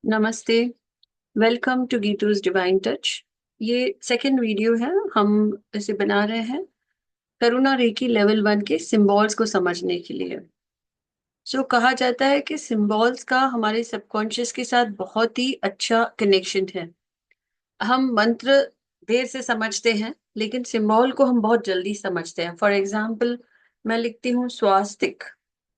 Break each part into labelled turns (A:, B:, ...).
A: नमस्ते। Welcome to Geetu's divine touch. ये second video है। हम इसे बना रहे हैं करुणा रेकी लेवल 1 के सिंबल्स को समझने के लिए। कहा जाता है कि सिंबल्स का हमारे सबकॉन्शियस के साथ बहुत ही अच्छा कनेक्शन है। हम मंत्र देर से समझते हैं, लेकिन सिंबल को हम बहुत जल्दी समझते हैं। फॉर एग्जाम्पल, मैं लिखती हूँ स्वास्तिक।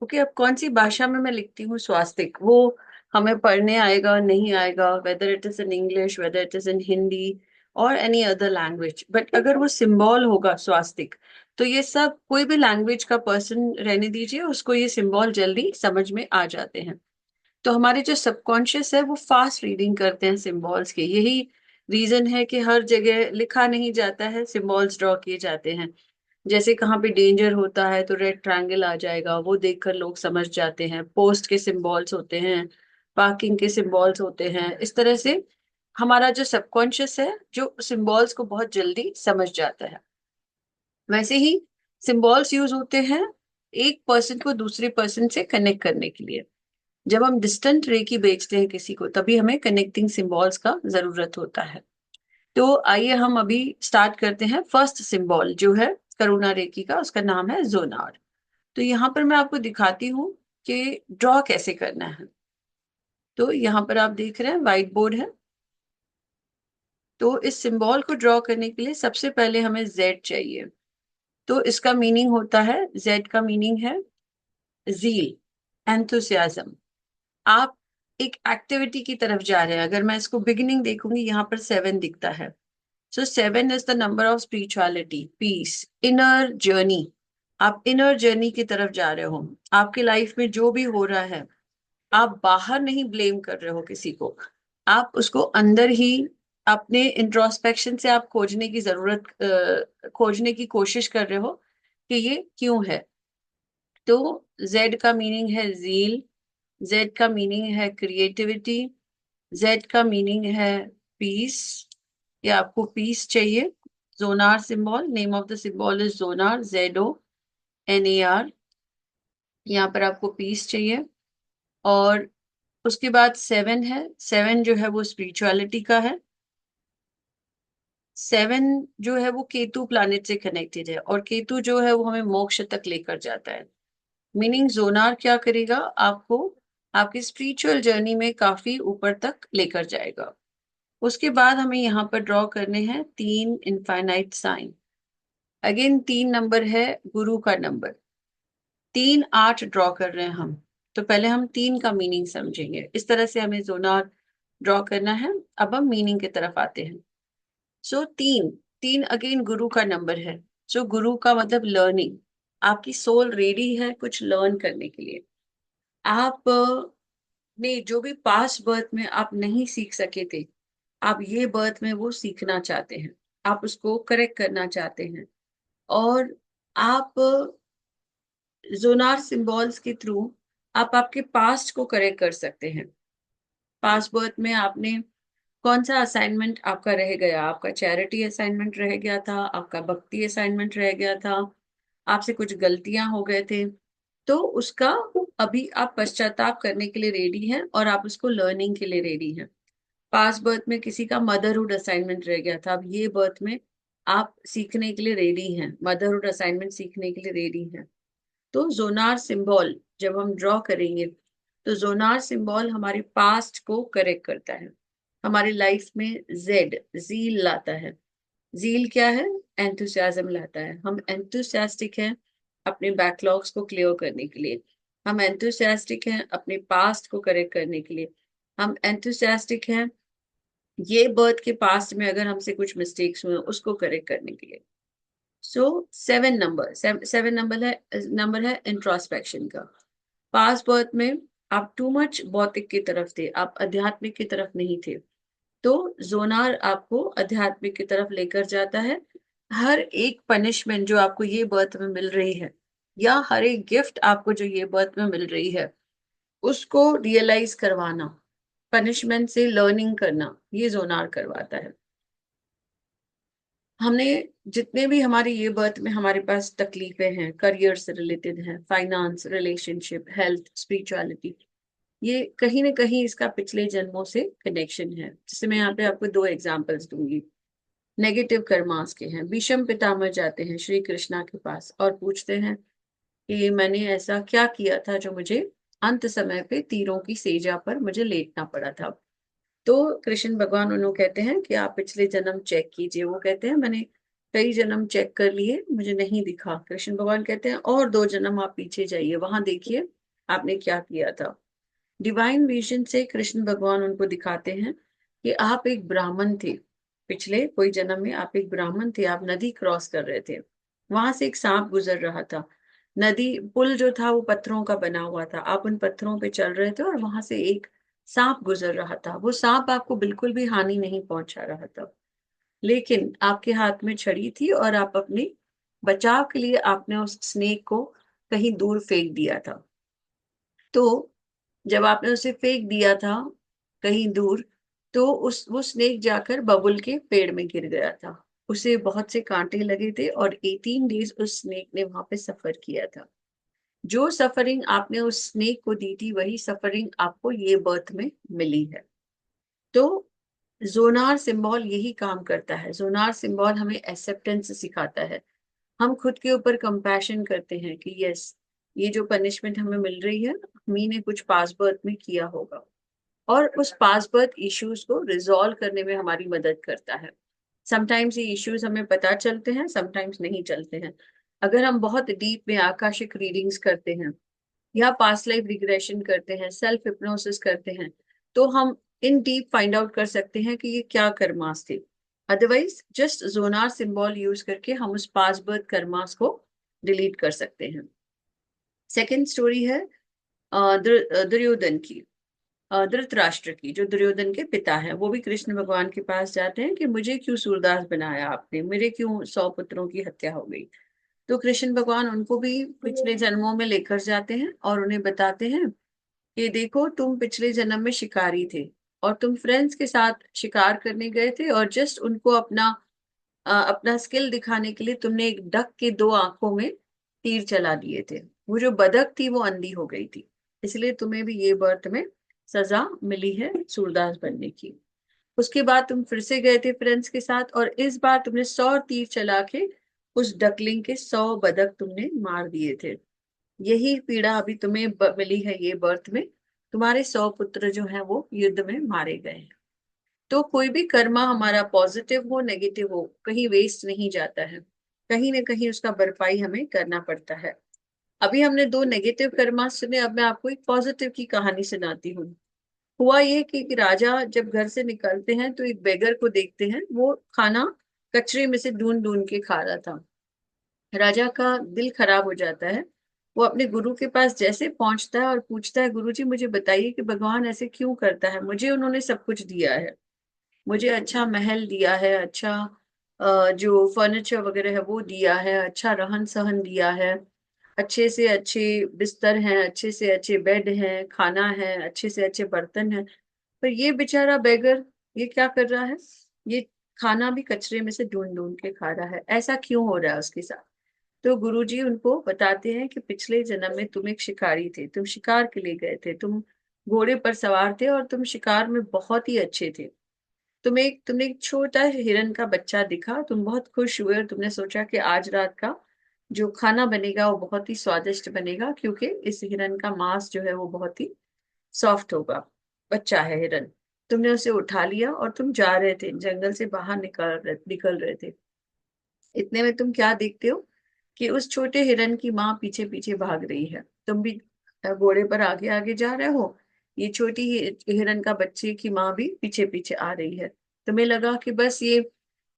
A: ओके, अब कौन सी भाषा में मैं लिखती हूँ स्वास्तिक, वो हमें पढ़ने आएगा नहीं आएगा, whether it is in English, whether it is in Hindi और एनी अदर लैंग्वेज। बट अगर वो सिंबल होगा स्वास्तिक, तो ये सब कोई भी लैंग्वेज का पर्सन रहने दीजिए, उसको ये सिंबल जल्दी समझ में आ जाते हैं। तो हमारे जो सबकॉन्शियस है वो फास्ट रीडिंग करते हैं सिंबल्स के। यही रीजन है कि हर जगह लिखा नहीं जाता है, सिंबल्स ड्रॉ किए जाते हैं। जैसे कहाँ पे डेंजर होता है तो रेड ट्रायंगल आ जाएगा, वो देखकर लोग समझ जाते हैं। पोस्ट के सिंबल्स होते हैं, पार्किंग के सिंबल्स होते हैं। इस तरह से हमारा जो सबकॉन्शियस है, जो सिंबल्स को बहुत जल्दी समझ जाता है। वैसे ही सिंबल्स यूज होते हैं एक पर्सन को दूसरे पर्सन से कनेक्ट करने के लिए। जब हम डिस्टेंट रेकी बेचते हैं किसी को, तभी हमें कनेक्टिंग सिंबल्स का जरूरत होता है। तो आइए हम अभी स्टार्ट करते हैं। फर्स्ट सिंबल जो है करुणा रेकी का, उसका नाम है जोनार। तो यहाँ पर मैं आपको दिखाती हूँ कि ड्रॉ कैसे करना है। तो यहाँ पर आप देख रहे हैं व्हाइट बोर्ड है। तो इस सिंबल को ड्रॉ करने के लिए सबसे पहले हमें जेड चाहिए। तो इसका मीनिंग होता है, जेड का मीनिंग है जील, एंथुसियाज्म। आप एक एक्टिविटी की तरफ जा रहे हैं। अगर मैं इसको बिगिनिंग देखूंगी, यहाँ पर 7 दिखता है। So 7 is the number of spirituality, peace, inner journey. आप इनर जर्नी की तरफ जा रहे हो। आपकी लाइफ में जो भी हो रहा है, आप बाहर नहीं ब्लेम कर रहे हो किसी को, आप उसको अंदर ही अपने इंट्रोस्पेक्शन से आप खोजने की कोशिश कर रहे हो कि ये क्यों है। तो जेड का मीनिंग है जील, जेड का मीनिंग है क्रिएटिविटी, जेड का मीनिंग है पीस। या आपको पीस चाहिए। Zonar symbol, name of the symbol is Zonar, ZONAR। यहाँ पर आपको पीस चाहिए। और उसके बाद 7 है। 7 जो है वो स्पिरिचुअलिटी का है। 7 जो है वो केतु प्लैनेट से कनेक्टेड है, और केतु जो है वो हमें मोक्ष तक लेकर जाता है। मीनिंग जोनार क्या करेगा, आपको आपकी स्पिरिचुअल जर्नी में काफी ऊपर तक लेकर जाएगा। उसके बाद हमें यहाँ पर ड्रॉ करने हैं 3 इनफाइनाइट साइन। अगेन 3 नंबर है गुरु का नंबर। 3 8 ड्रॉ कर रहे हैं हम। तो पहले हम 3 का मीनिंग समझेंगे। इस तरह से हमें जोनार ड्रॉ करना है। अब हम मीनिंग की तरफ आते हैं। 3 3 अगेन गुरु का नंबर है। गुरु का मतलब लर्निंग। आपकी सोल रेडी है कुछ लर्न करने के लिए। आप ने जो भी पास्ट बर्थ में आप नहीं सीख सके थे, आप ये बर्थ में वो सीखना चाहते हैं। आप उसको करेक्ट करना चाहते हैं। और आप जोनार सिंबल्स के थ्रू आप आपके पास्ट को करेक्ट कर सकते हैं। पास्ट बर्थ में आपने कौन सा असाइनमेंट आपका रह गया, आपका चैरिटी असाइनमेंट रह गया था, आपका भक्ति असाइनमेंट रह गया था, आपसे कुछ गलतियां हो गए थे। तो उसका अभी आप पश्चाताप करने के लिए रेडी हैं, और आप उसको लर्निंग के लिए रेडी हैं। पास्ट बर्थ में किसी का मदरहुड असाइनमेंट रह गया था, अब ये बर्थ में आप सीखने के लिए रेडी हैं, मदरहुड असाइनमेंट सीखने के लिए रेडी हैं। तो जोनार सिंबल जब हम ड्रॉ करेंगे, तो जोनार सिंबल हमारे पास्ट को करेक्ट करता है। हमारी लाइफ में जेड, जील लाता है। जील क्या है, एंथुसियाज्म लाता है। हम एंथुसियास्टिक हैं अपने बैकलॉग्स को क्लियर करने के लिए। हम एंथुसियास्टिक हैं अपने पास्ट को करेक्ट करने के लिए। हम एंथुसियास्टिक हैं ये बर्थ के पास्ट में अगर हमसे कुछ मिस्टेक्स हुए उसको करेक्ट करने के लिए। 7 नंबर है इंट्रोस्पेक्शन का। पास्ट बर्थ में आप टू मच भौतिक की तरफ थे, आप आध्यात्मिक की तरफ नहीं थे। तो जोनार आपको आध्यात्मिक की तरफ लेकर जाता है। हर एक पनिशमेंट जो आपको ये बर्थ में मिल रही है, या हर एक गिफ्ट आपको जो ये बर्थ में मिल रही है, उसको रियलाइज करवाना, पनिशमेंट से लर्निंग करना, ये जोनार करवाता है। हमने जितने भी हमारे ये बर्थ में हमारे पास तकलीफें हैं, करियर से रिलेटेड है, फाइनेंस, रिलेशनशिप, हेल्थ, स्पिरिचुअलिटी, ये कहीं ना कहीं इसका पिछले जन्मों से कनेक्शन है। जैसे मैं यहाँ पे आपको दो एग्जांपल्स दूंगी। नेगेटिव कर्मास के हैं। भीष्म पितामह जाते हैं श्री कृष्णा के पास और पूछते हैं कि मैंने ऐसा क्या किया था जो मुझे अंत समय पे तीरों की सेजा पर मुझे लेटना पड़ा था। तो कृष्ण भगवान उन्होंने कहते हैं कि आप पिछले जन्म चेक कीजिए। वो कहते हैं मैंने कई जन्म चेक कर लिए, मुझे नहीं दिखा। कृष्ण भगवान कहते हैं और दो जन्म आप पीछे जाइए, वहां देखिए आपने क्या किया था। डिवाइन विजन से कृष्ण भगवान उनको दिखाते हैं कि आप एक ब्राह्मण थे। पिछले कोई जन्म में आप एक ब्राह्मण थे, आप नदी क्रॉस कर रहे थे, वहां से एक सांप गुजर रहा था। नदी पुल जो था वो पत्थरों का बना हुआ था, आप उन पत्थरों पे चल रहे थे और वहां से एक सांप गुजर रहा था। वो सांप आपको बिल्कुल भी हानि नहीं पहुंचा रहा था, लेकिन आपके हाथ में छड़ी थी और आप अपने बचाव के लिए आपने उस स्नेक को कहीं दूर फेंक दिया था। तो जब आपने उसे फेंक दिया था कहीं दूर, तो उस वो स्नेक जाकर बबुल के पेड़ में गिर गया था। उसे बहुत से कांटे लगे थे और 18 डेज उस स्नेक ने वहां पे सफर किया था। जो सफरिंग आपने उस स्नेक को दी थी वही सफरिंग आपको ये बर्थ में मिली है। तो जोनार सिंबल यही काम करता है। जोनार सिंबल हमें एक्सेप्टेंस सिखाता है। हम खुद के ऊपर कंपैशन करते हैं कि यस, ये जो पनिशमेंट हमें मिल रही है, मी ने कुछ पास बर्थ में किया होगा। और उस पास बर्थ इश्यूज को रिजॉल्व करने में हमारी मदद करता है। समटाइम्स ये इश्यूज हमें पता चलते हैं, समटाइम्स नहीं चलते हैं। अगर हम बहुत डीप में आकाशिक रीडिंग्स करते हैं या पास्ट लाइफ रिग्रेशन करते हैं, सेल्फ हिप्नोसिस करते हैं, तो हम इन डीप फाइंड आउट कर सकते हैं कि ये क्या कर्मास थे। Otherwise just Zonar symbol use करके हम उस पास बर्थ कर्मास को डिलीट कर सकते हैं। सेकेंड स्टोरी है दुर्योधन की, धृतराष्ट्र की। जो दुर्योधन के पिता हैं वो भी कृष्ण भगवान के पास जाते हैं कि मुझे क्यों सूरदास बनाया आपने, मेरे क्यों 100 पुत्रों की हत्या हो गई। तो कृष्ण भगवान उनको भी पिछले जन्मों में लेकर जाते हैं और उन्हें बताते हैं कि देखो तुम पिछले जन्म में शिकारी थे और तुम फ्रेंड्स के साथ शिकार करने गए थे और जस्ट उनको अपना स्किल दिखाने के लिए तुमने एक डक के दो आंखों में तीर चला दिए थे। वो जो बदक थी वो अंधी हो गई थी, इसलिए तुम्हें भी ये बर्थ में सजा मिली है सूरदास बनने की। उसके बाद तुम फिर से गए थे फ्रेंड्स के साथ और इस बार तुमने 100 तीर चला के उस डकलिंग के 100 बदक तुमने मार दिए थे। यही पीड़ा अभी तुम्हें मिली है ये बर्थ में। तुम्हारे 100 पुत्र जो हैं वो युद्ध में मारे गए हैं। तो कोई भी कर्मा हमारा पॉजिटिव हो नेगेटिव हो कहीं वेस्ट नहीं जाता है, कहीं ना कहीं उसका भरपाई हमें करना पड़ता है। अभी हमने दो नेगेटिव कर्मा सुने, अब मैं आपको एक पॉजिटिव की कहानी सुनाती हूँ। हुआ ये कि एक राजा जब घर से निकलते हैं तो एक बेगर को देखते हैं, वो खाना कचरे में से ढूंढ ढूंढ के खा रहा था। राजा का दिल खराब हो जाता है। वो अपने गुरु के पास जैसे पहुंचता है और पूछता है, गुरु जी मुझे बताइए कि भगवान ऐसे क्यों करता है, मुझे उन्होंने सब कुछ दिया है, मुझे अच्छा महल दिया है, अच्छा जो फर्नीचर वगैरह है वो दिया है, अच्छा रहन सहन दिया है, अच्छे से अच्छे बिस्तर हैं, अच्छे से अच्छे बेड हैं, खाना है, अच्छे से अच्छे बर्तन हैं। पर ये बेचारा बेगर ये क्या कर रहा है, ये खाना भी कचरे में से ढूंढ ढूंढ के खा रहा है। ऐसा क्यों हो रहा है उसके साथ? तो गुरुजी उनको बताते हैं कि पिछले जन्म में तुम एक शिकारी थे, तुम शिकार के लिए गए थे, तुम घोड़े पर सवार थे और तुम शिकार में बहुत ही अच्छे थे। तुमने एक छोटा हिरन का बच्चा दिखा, तुम बहुत खुश हुए और तुमने सोचा कि आज रात का जो खाना बनेगा वो बहुत ही स्वादिष्ट बनेगा, क्योंकि इस हिरन का मांस जो है वो बहुत ही सॉफ्ट होगा। बच्चा है हिरन। तुमने उसे उठा लिया और तुम जा रहे थे, जंगल से बाहर निकल रहे थे। इतने में तुम क्या देखते हो कि उस छोटे हिरन की माँ पीछे पीछे भाग रही है। तुम भी घोड़े पर आगे आगे जा रहे हो, ये छोटी हिरन का बच्चे की माँ भी पीछे पीछे आ रही है। तुम्हें लगा कि बस ये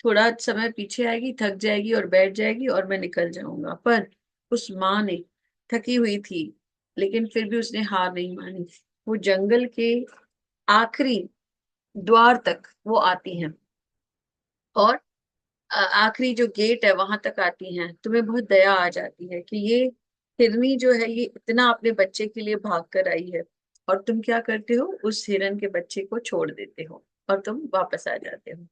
A: थोड़ा समय पीछे आएगी, थक जाएगी और बैठ जाएगी और मैं निकल जाऊंगा। पर उस माँ ने, थकी हुई थी लेकिन फिर भी उसने हार नहीं मानी। वो जंगल के आखिरी द्वार तक वो आती हैं और आखिरी जो गेट है वहां तक आती हैं। तुम्हें बहुत दया आ जाती है कि ये हिरनी जो है ये इतना अपने बच्चे के लिए भाग कर आई है, और तुम क्या करते हो, उस हिरन के बच्चे को छोड़ देते हो और तुम वापस आ जाते हो।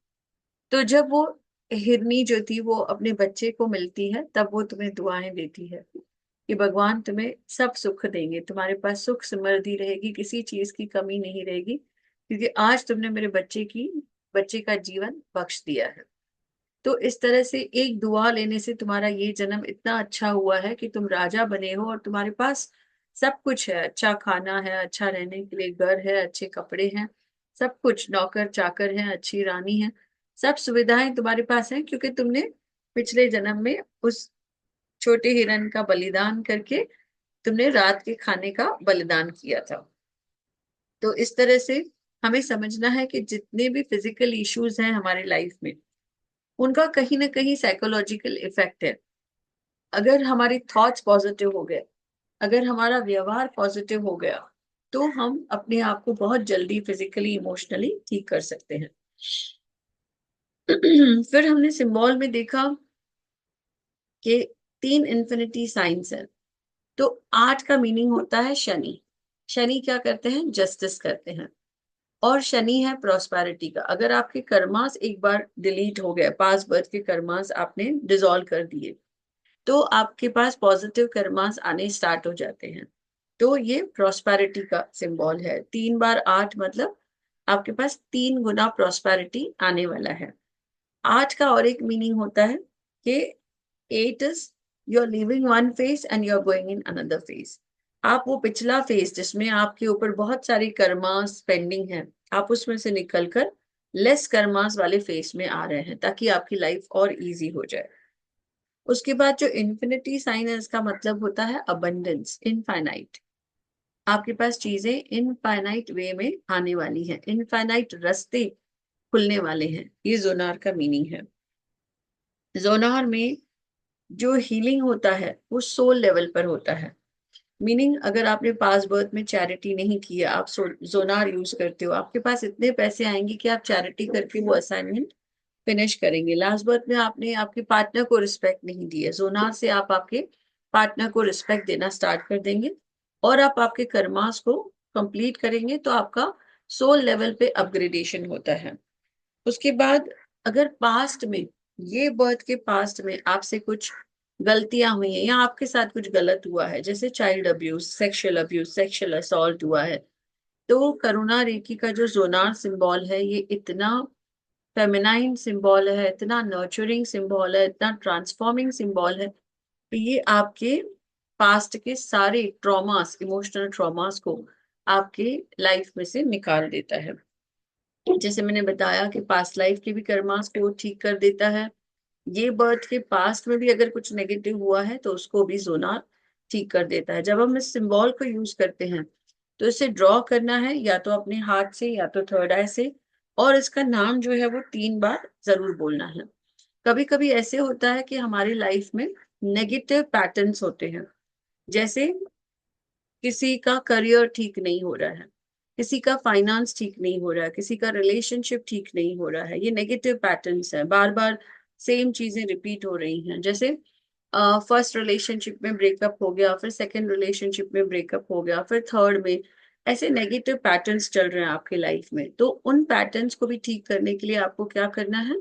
A: तो जब वो हिरनी जो थी वो अपने बच्चे को मिलती है तब वो तुम्हें दुआएं देती है। कि भगवान तुम्हें सब सुख देंगे, तुम्हारे पास सुख समृद्धि रहेगी, किसी चीज की कमी नहीं रहेगी, क्योंकि आज तुमने मेरे बच्चे का जीवन बख्श दिया है। तो इस तरह से एक दुआ लेने से तुम्हारा ये जन्म इतना अच्छा हुआ है कि तुम राजा बने हो और तुम्हारे पास सब कुछ है, अच्छा खाना है, अच्छा रहने के लिए घर है, अच्छे कपड़े हैं, सब कुछ, नौकर चाकर है, अच्छी रानी है, सब सुविधाएं तुम्हारे पास हैं, क्योंकि तुमने पिछले जन्म में उस छोटे हिरण का बलिदान करके तुमने रात के खाने का बलिदान किया था। तो इस तरह से हमें समझना है कि जितने भी फिजिकल इश्यूज हैं हमारे लाइफ में, उनका कहीं ना कहीं साइकोलॉजिकल इफेक्ट है। अगर हमारे थॉट्स पॉजिटिव हो गए, अगर हमारा व्यवहार पॉजिटिव हो गया, तो हम अपने आप को बहुत जल्दी फिजिकली इमोशनली ठीक कर सकते हैं। फिर हमने सिंबल में देखा कि 3 इन्फिनिटी साइंस है। तो 8 का मीनिंग होता है शनि। शनि क्या करते हैं? जस्टिस करते हैं। और शनि है प्रॉस्पेरिटी का। अगर आपके कर्मास एक बार डिलीट हो गए, पास बर्थ के कर्मास आपने डिसॉल्व कर दिए, तो आपके पास पॉजिटिव कर्मास आने स्टार्ट हो जाते हैं। तो ये प्रॉस्पेरिटी का सिंबल है। 3 बार 8 मतलब आपके पास 3 गुना प्रॉस्पेरिटी आने वाला है। 8 का और एक मीनिंग होता है कि 8 is you are living one phase and you are going in another phase. आप वो पिछला फेज जिसमें आपके ऊपर बहुत सारी कर्मास पेंडिंग है, आप उसमें से निकलकर लेस कर्मास वाले फेज में आ रहे हैं, ताकि आपकी लाइफ और इजी हो जाए। उसके बाद जो इन्फिनिटी साइन है, इसका मतलब होता है अबंडेंस, इनफाइनाइट। आपके पास चीजें इनफाइनाइट वे में आने वाली हैं, इनफाइनाइट रास्ते खुलने वाले हैं। ये जोनार का मीनिंग है। जोनार में जो हीलिंग होता है वो सोल लेवल पर होता है। मीनिंग, अगर आपने पास बर्थ में चैरिटी नहीं की है, आप जोनार यूज करते हो, आपके पास इतने पैसे आएंगे कि आप चैरिटी करके वो असाइनमेंट फिनिश करेंगे। लास्ट बर्थ में आपने आपके पार्टनर को रिस्पेक्ट नहीं दी है, जोनार से आप आपके पार्टनर को रिस्पेक्ट देना स्टार्ट कर देंगे और आप आपके कर्मास को कंप्लीट करेंगे, तो आपका सोल लेवल पे अपग्रेडेशन होता है। उसके बाद अगर पास्ट में, ये बर्थ के पास्ट में आपसे कुछ गलतियां हुई हैं या आपके साथ कुछ गलत हुआ है, जैसे चाइल्ड अब्यूज, सेक्सुअल असॉल्ट हुआ है, तो करुणा रेखी का जो जोनार सिंबल है, ये इतना फेमिनाइन सिंबल है, इतना नर्चरिंग सिंबल है, इतना ट्रांसफॉर्मिंग सिंबल है कि ये आपके पास्ट के सारे ट्रॉमास, इमोशनल ट्रॉमास को आपके लाइफ में से निकाल देता है। जैसे मैंने बताया कि पास्ट लाइफ के भी कर्मास को ठीक कर देता है। ये बर्थ के पास्ट में भी अगर कुछ नेगेटिव हुआ है तो उसको भी जोनार ठीक कर देता है। जब हम इस सिंबल को यूज करते हैं तो इसे ड्रॉ करना है या तो अपने हाथ से या तो थर्ड आई से, और इसका नाम जो है वो 3 बार जरूर बोलना है। कभी कभी ऐसे होता है कि हमारी लाइफ में नेगेटिव पैटर्न्स होते हैं, जैसे किसी का करियर ठीक नहीं हो रहा है, किसी का फाइनेंस ठीक नहीं हो रहा है, किसी का रिलेशनशिप ठीक नहीं हो रहा है। ये नेगेटिव पैटर्न्स है, बार बार सेम चीजें रिपीट हो रही हैं। जैसे फर्स्ट रिलेशनशिप में ब्रेकअप हो गया, फिर सेकंड रिलेशनशिप में ब्रेकअप हो गया, फिर थर्ड में, ऐसे नेगेटिव पैटर्न्स चल रहे हैं आपके लाइफ में। तो उन पैटर्न्स को भी ठीक करने के लिए आपको क्या करना है?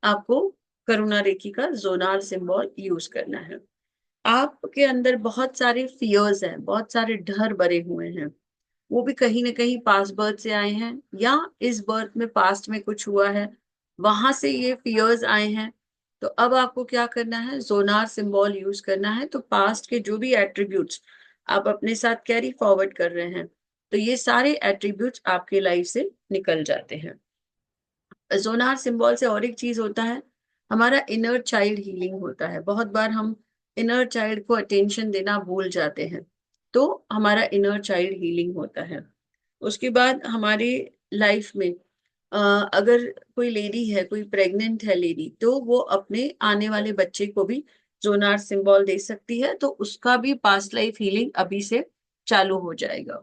A: आपको करुणा रेखी का जोनार सिंबल यूज करना है। आपके अंदर बहुत सारे फियर्स हैं, बहुत सारे डर भरे हुए हैं, वो भी कहीं ना कहीं पास्ट बर्थ से आए हैं या इस बर्थ में पास्ट में कुछ हुआ है, वहां से ये फियर्स आए हैं। तो अब आपको क्या करना है? जोनार सिंबल यूज करना है। तो पास्ट के जो भी एट्रीब्यूट्स आप अपने साथ कैरी फॉरवर्ड कर रहे हैं, तो ये सारे एट्रीब्यूट्स आपके लाइफ से निकल जाते हैं। जोनार सिंबल से और एक चीज होता है, हमारा इनर चाइल्ड हीलिंग होता है। बहुत बार हम इनर चाइल्ड को अटेंशन देना भूल जाते हैं, तो हमारा इनर चाइल्ड हीलिंग होता है। उसके बाद हमारी लाइफ में अ, अगर कोई लेडी है, कोई प्रेग्नेंट है लेडी, तो वो अपने आने वाले बच्चे को भी जोनार सिंबल दे सकती है, तो उसका भी पास्ट लाइफ हीलिंग अभी से चालू हो जाएगा।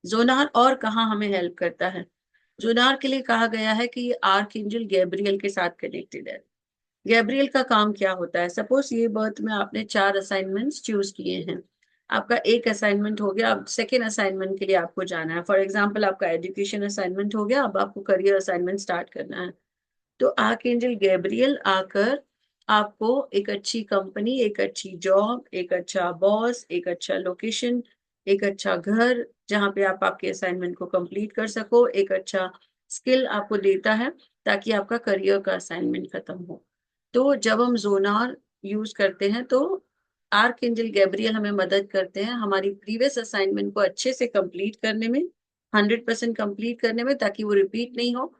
A: जोनार और कहाँ हमें हेल्प करता है? जोनार के लिए कहा गया है कि ये आर्क एंजल गैब्रियल के साथ कनेक्टेड है। गैब्रियल का काम क्या होता है? सपोज ये बर्थ में आपने 4 असाइनमेंट्स चूज किए हैं, आपका एक असाइनमेंट हो गया, अब सेकेंड असाइनमेंट के लिए आपको जाना है। फॉर एग्जाम्पल, आपका एजुकेशन असाइनमेंट हो गया, अब आपको करियर असाइनमेंट स्टार्ट करना है। तो आर्क एंजल गैब्रियल आकर आपको एक अच्छी कंपनी, एक अच्छी जॉब, एक अच्छा बॉस, एक अच्छा लोकेशन, एक अच्छा घर जहां पे आप आपके असाइनमेंट को कंप्लीट कर सको, एक अच्छा स्किल आपको देता है ताकि आपका करियर का असाइनमेंट खत्म हो। तो जब हम जोनार यूज करते हैं तो आर्कएंजल गैब्रियल हमें मदद करते हैं हमारी प्रीवियस असाइनमेंट को अच्छे से कंप्लीट करने में, 100% कंप्लीट करने में, ताकि वो रिपीट नहीं हो,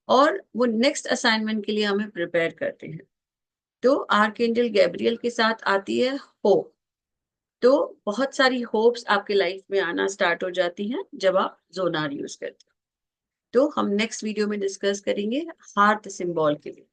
A: और वो नेक्स्ट असाइनमेंट के लिए हमें प्रिपेयर करते हैं। तो आर्कएंजल गैब्रियल के साथ आती है होप। तो बहुत सारी होप्स आपके लाइफ में आना स्टार्ट हो जाती हैं जब आप जोनार यूज करते हो। तो हम नेक्स्ट वीडियो में डिस्कस करेंगे हार्ट सिंबल के लिए।